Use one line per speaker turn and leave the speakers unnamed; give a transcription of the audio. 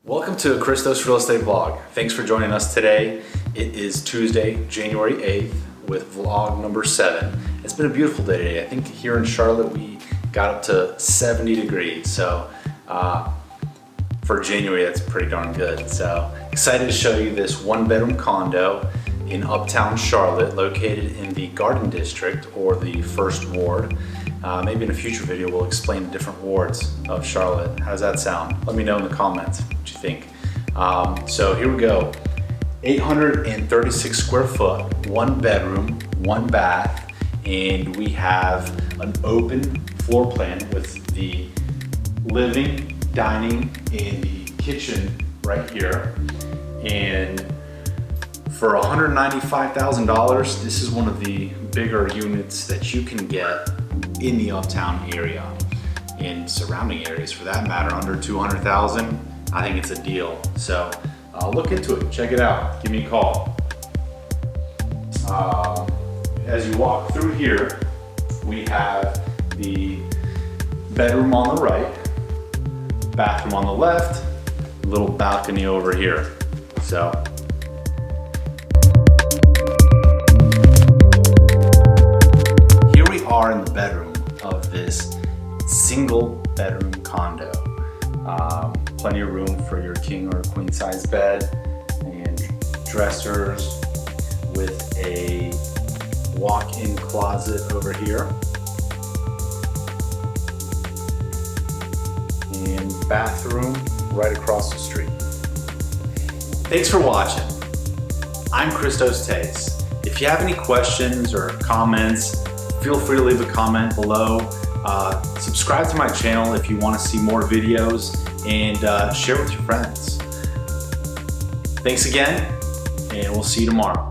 Welcome to a Christos Real Estate Vlog. Thanks for joining us today. It is Tuesday, January 8th with vlog number 7. It's been a beautiful day today. I think here in Charlotte we got up to 70 degrees. So for January, that's pretty darn good. So excited to show you this 1-bedroom condo in Uptown Charlotte, located in the GardenDistrict or the First Ward. Maybe in a future video we'll explain the different wards of Charlotte. How does that sound? Let me know in the comments what you think. So here we go. 836 square foot, 1 bedroom, 1 bath, and we have an open floor plan with the living, dining, and the kitchen right here. And for $195,000, this is one of the bigger units that you can get in the Uptown area, in surrounding areas for that matter. Under $200,000, I think it's a deal. So look into it, check it out, give me a call. As you walk through here, we have the bedroom on the right, bathroom on the left, little balcony over here. So here we are in the bedroom of this single bedroom condo. Plenty of room for your king or queen size bed, and dressers with a walk-in closet over here, and bathroom right across the street. Thanks for watching. I'm Christos Teis. If you have any questions or comments, feel free to leave a comment below. Subscribe to my channel if you want to see more videos, and share with your friends. Thanks again, and we'll see you tomorrow.